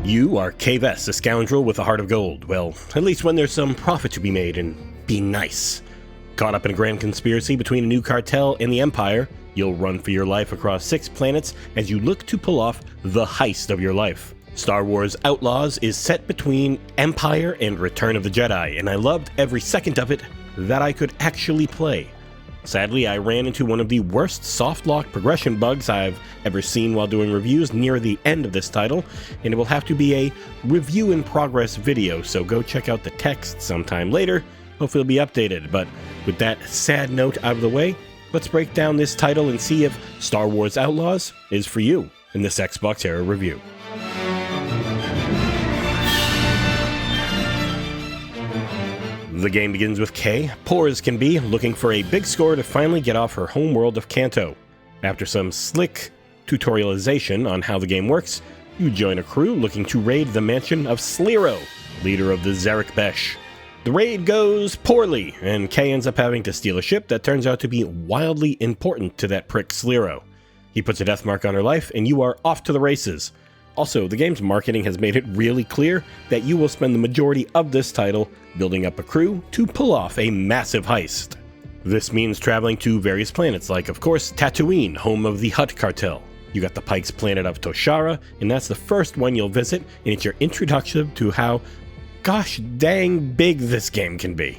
You are K-Vess, a scoundrel with a heart of gold. Well, at least when there's some profit to be made, and be nice. Caught up in a grand conspiracy between a new cartel and the Empire, you'll run for your life across 6 planets as you look to pull off the heist of your life. Star Wars Outlaws is set between Empire and Return of the Jedi, and I loved every second of it that I could actually play. Sadly, I ran into one of the worst softlock progression bugs I've ever seen while doing reviews near the end of this title, and it will have to be a review in progress video, so go check out the text sometime later. Hopefully it'll be updated, but with that sad note out of the way, let's break down this title and see if Star Wars Outlaws is for you in this XboxEra review. The game begins with Kay, poor as can be, looking for a big score to finally get off her home world of Kanto. After some slick tutorialization on how the game works, you join a crew looking to raid the mansion of Slero, leader of the Zarek Besh. The raid goes poorly, and Kay ends up having to steal a ship that turns out to be wildly important to that prick Slero. He puts a death mark on her life, and you are off to the races. Also, the game's marketing has made it really clear that you will spend the majority of this title building up a crew to pull off a massive heist. This means traveling to various planets like, of course, Tatooine, home of the Hutt cartel. You got the Pikes planet of Toshara, and that's the first one you'll visit, and it's your introduction to how gosh dang big this game can be.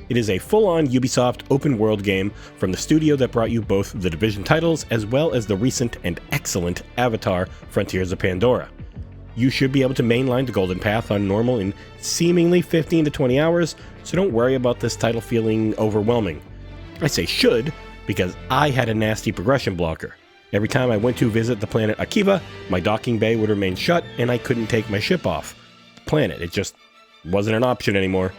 It is a full-on Ubisoft open-world game from the studio that brought you both the Division titles as well as the recent and excellent Avatar: Frontiers of Pandora. You should be able to mainline the Golden Path on normal in seemingly 15 to 20 hours, so don't worry about this title feeling overwhelming. I say should, because I had a nasty progression blocker. Every time I went to visit the planet Akiva, my docking bay would remain shut and I couldn't take my ship off the planet. It just wasn't an option anymore.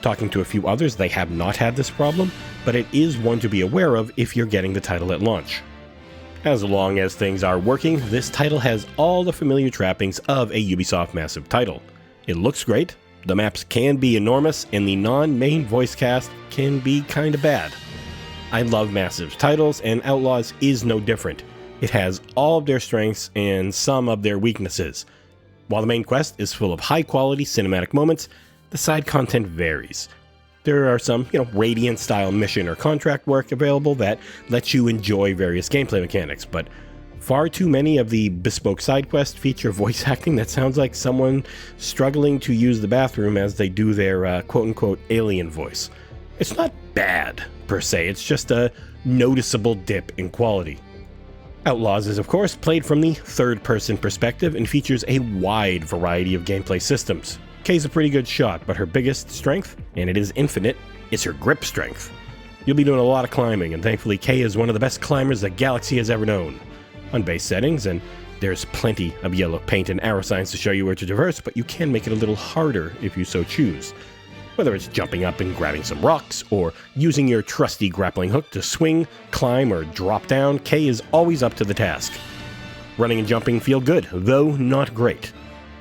Talking to a few others, they have not had this problem, but it is one to be aware of if you're getting the title at launch. As long as things are working, this title has all the familiar trappings of a Ubisoft massive title. It looks great, the maps can be enormous, and the non-main voice cast can be kinda bad. I love massive titles, and Outlaws is no different. It has all of their strengths and some of their weaknesses. While the main quest is full of high-quality cinematic moments, the side content varies. There are some, Radiant-style mission or contract work available that lets you enjoy various gameplay mechanics, but far too many of the bespoke side quests feature voice acting that sounds like someone struggling to use the bathroom as they do their quote-unquote alien voice. It's not bad, per se, it's just a noticeable dip in quality. Outlaws is, of course, played from the third-person perspective and features a wide variety of gameplay systems. Kay's a pretty good shot, but her biggest strength, and it is infinite, is her grip strength. You'll be doing a lot of climbing, and thankfully Kay is one of the best climbers the galaxy has ever known. On base settings, and there's plenty of yellow paint and arrow signs to show you where to traverse, but you can make it a little harder if you so choose. Whether it's jumping up and grabbing some rocks, or using your trusty grappling hook to swing, climb, or drop down, Kay is always up to the task. Running and jumping feel good, though not great.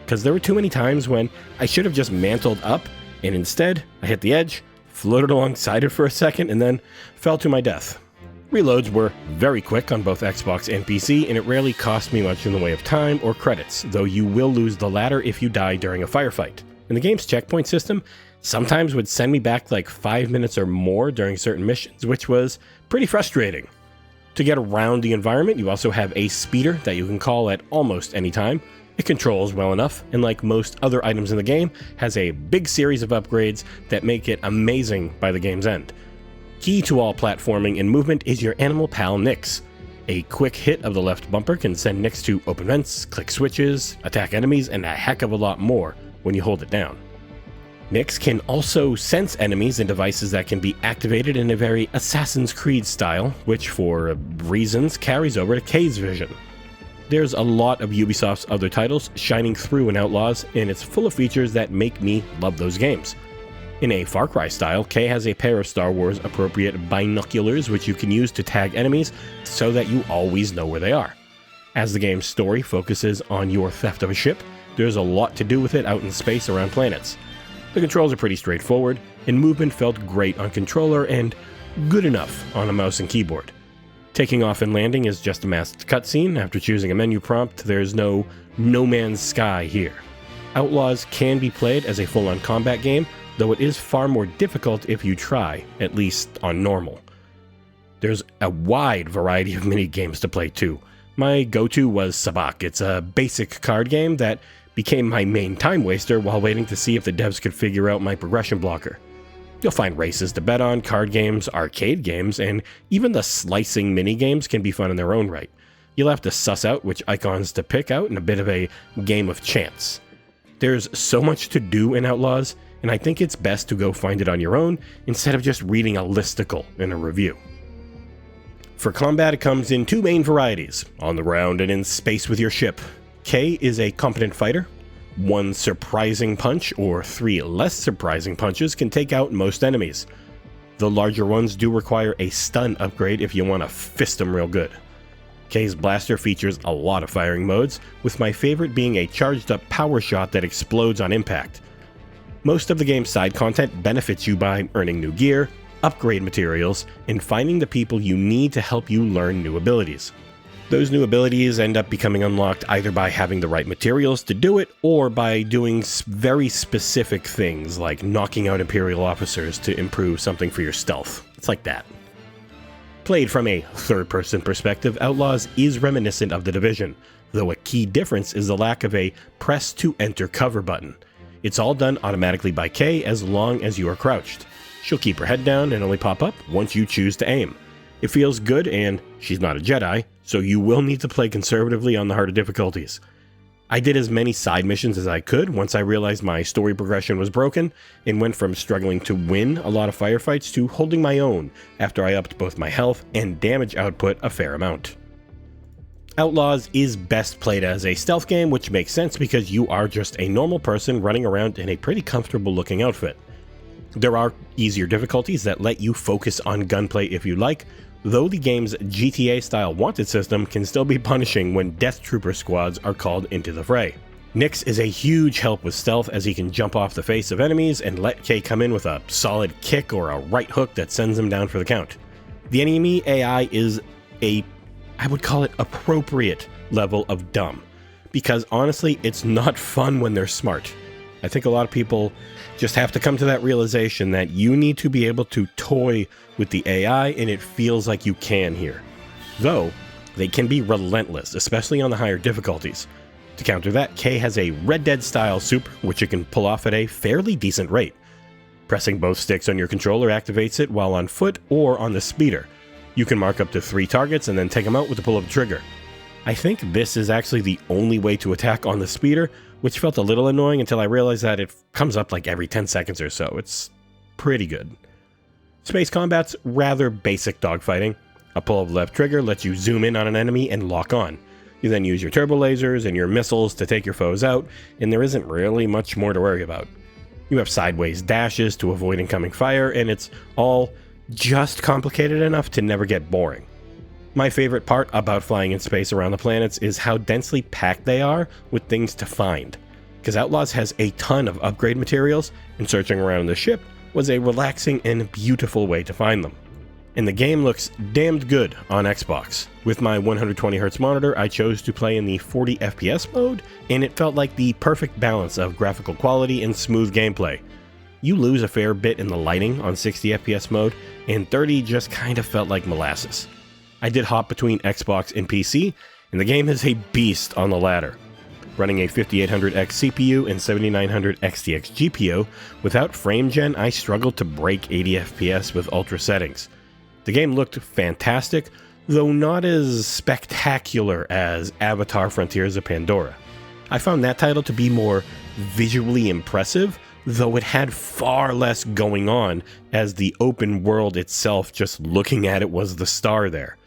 Because there were too many times when I should have just mantled up, and instead, I hit the edge, floated alongside it for a second, and then fell to my death. Reloads were very quick on both Xbox and PC, and it rarely cost me much in the way of time or credits, though you will lose the latter if you die during a firefight. And the game's checkpoint system sometimes would send me back like 5 minutes or more during certain missions, which was pretty frustrating. To get around the environment, you also have a speeder that you can call at almost any time. It controls well enough, and like most other items in the game, has a big series of upgrades that make it amazing by the game's end. Key to all platforming and movement is your animal pal Nyx. A quick hit of the left bumper can send Nyx to open vents, click switches, attack enemies, and a heck of a lot more when you hold it down. Nyx can also sense enemies and devices that can be activated in a very Assassin's Creed style, which for reasons carries over to Kay's vision. There's a lot of Ubisoft's other titles shining through in Outlaws, and it's full of features that make me love those games. In a Far Cry style, Kay has a pair of Star Wars appropriate binoculars which you can use to tag enemies so that you always know where they are. As the game's story focuses on your theft of a ship, there's a lot to do with it out in space around planets. The controls are pretty straightforward, and movement felt great on controller and good enough on a mouse and keyboard. Taking off and landing is just a masked cutscene. After choosing a menu prompt, there's no Man's Sky here. Outlaws can be played as a full-on combat game, though it is far more difficult if you try, at least on normal. There's a wide variety of mini-games to play too. My go-to was Sabak. It's a basic card game that became my main time waster while waiting to see if the devs could figure out my progression blocker. You'll find races to bet on, card games, arcade games, and even the slicing mini-games can be fun in their own right. You'll have to suss out which icons to pick out in a bit of a game of chance. There's so much to do in Outlaws, and I think it's best to go find it on your own instead of just reading a listicle in a review. For combat, it comes in two main varieties, on the ground and in space with your ship. K is a competent fighter. One surprising punch or three less surprising punches can take out most enemies. The larger ones do require a stun upgrade if you want to fist them real good. K's blaster features a lot of firing modes, with my favorite being a charged up power shot that explodes on impact. Most of the game's side content benefits you by earning new gear, upgrade materials, and finding the people you need to help you learn new abilities. Those new abilities end up becoming unlocked either by having the right materials to do it, or by doing very specific things like knocking out Imperial officers to improve something for your stealth. It's like that. Played from a third-person perspective, Outlaws is reminiscent of The Division, though a key difference is the lack of a press to enter cover button. It's all done automatically by K as long as you are crouched. She'll keep her head down and only pop up once you choose to aim. It feels good, and she's not a Jedi, so you will need to play conservatively on the harder difficulties. I did as many side missions as I could once I realized my story progression was broken, and went from struggling to win a lot of firefights to holding my own after I upped both my health and damage output a fair amount. Outlaws is best played as a stealth game, which makes sense because you are just a normal person running around in a pretty comfortable looking outfit. There are easier difficulties that let you focus on gunplay if you like, though the game's GTA-style wanted system can still be punishing when Death Trooper squads are called into the fray. Nix is a huge help with stealth as he can jump off the face of enemies and let K come in with a solid kick or a right hook that sends him down for the count. The enemy AI is I would call it appropriate level of dumb, because honestly, it's not fun when they're smart. I think a lot of people just have to come to that realization that you need to be able to toy with the AI, and it feels like you can here. Though, they can be relentless, especially on the higher difficulties. To counter that, K has a Red Dead style super, which you can pull off at a fairly decent rate. Pressing both sticks on your controller activates it while on foot or on the speeder. You can mark up to 3 targets and then take them out with the pull of a trigger. I think this is actually the only way to attack on the speeder, which felt a little annoying until I realized that it comes up like every 10 seconds or so. It's pretty good. Space combat's rather basic dogfighting. A pull of the left trigger lets you zoom in on an enemy and lock on. You then use your turbo lasers and your missiles to take your foes out, and there isn't really much more to worry about. You have sideways dashes to avoid incoming fire, and it's all just complicated enough to never get boring. My favorite part about flying in space around the planets is how densely packed they are with things to find. Because Outlaws has a ton of upgrade materials, and searching around the ship was a relaxing and beautiful way to find them. And the game looks damned good on Xbox. With my 120Hz monitor, I chose to play in the 40 FPS mode, and it felt like the perfect balance of graphical quality and smooth gameplay. You lose a fair bit in the lighting on 60 FPS mode, and 30 just kind of felt like molasses. I did hop between Xbox and PC, and the game is a beast on the latter. Running a 5800X CPU and 7900 XTX GPU, without frame gen, I struggled to break 80 FPS with ultra settings. The game looked fantastic, though not as spectacular as Avatar: Frontiers of Pandora. I found that title to be more visually impressive, though it had far less going on, as the open world itself, just looking at it, was the star there.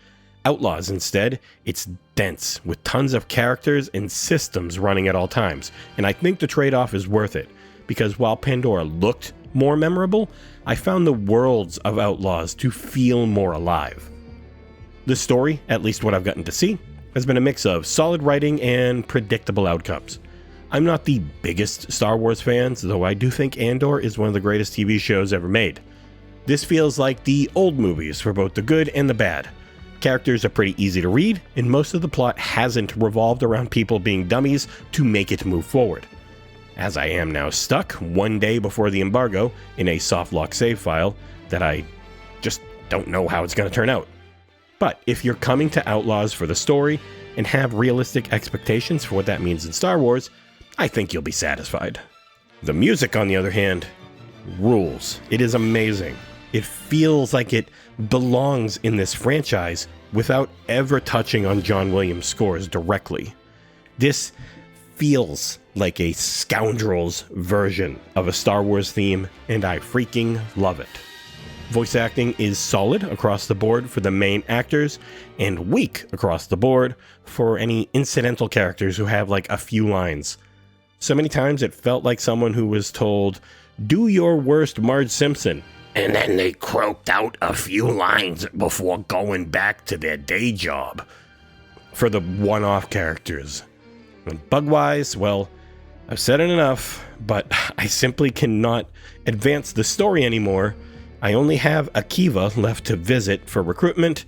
Outlaws, instead, it's dense, with tons of characters and systems running at all times, and I think the trade-off is worth it, because while Pandora looked more memorable, I found the worlds of Outlaws to feel more alive. The story, at least what I've gotten to see, has been a mix of solid writing and predictable outcomes. I'm not the biggest Star Wars fan, though I do think Andor is one of the greatest TV shows ever made. This feels like the old movies for both the good and the bad. Characters are pretty easy to read, and most of the plot hasn't revolved around people being dummies to make it move forward. as I am now stuck one day before the embargo in a softlock save file that I just don't know how it's going to turn out. But if you're coming to Outlaws for the story and have realistic expectations for what that means in Star Wars, I think you'll be satisfied. The music, on the other hand, rules. It is amazing. It feels like it belongs in this franchise without ever touching on John Williams' scores directly. This feels like a scoundrel's version of a Star Wars theme, and I freaking love it. Voice acting is solid across the board for the main actors, and weak across the board for any incidental characters who have like a few lines. So many times it felt like someone who was told, "Do your worst Marge Simpson," and then they croaked out a few lines before going back to their day job. For the one-off characters. And bug-wise, well, I've said it enough, but I simply cannot advance the story anymore. I only have Akiva left to visit for recruitment,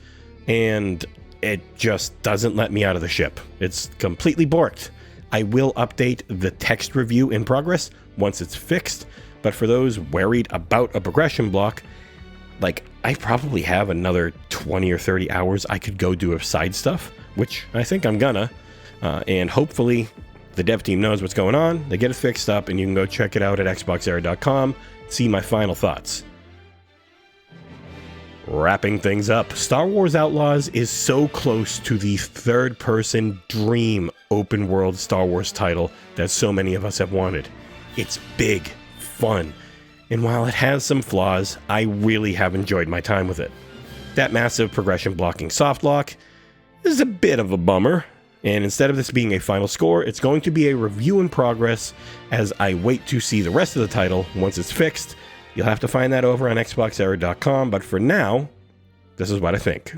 and it just doesn't let me out of the ship. It's completely borked. I will update the text review in progress once it's fixed, but for those worried about a progression block, like, I probably have another 20 or 30 hours I could go do of side stuff, which I think I'm gonna, and hopefully the dev team knows what's going on, they get it fixed up, and you can go check it out at XboxEra.com, see my final thoughts. Wrapping things up, Star Wars Outlaws is so close to the third-person dream open-world Star Wars title that so many of us have wanted. It's big, fun, and while it has some flaws, I really have enjoyed my time with it. That massive progression blocking softlock is a bit of a bummer, and instead of this being a final score, it's going to be a review in progress as I wait to see the rest of the title once it's fixed. You'll have to find that over on XboxEra.com, but for now, this is what I think.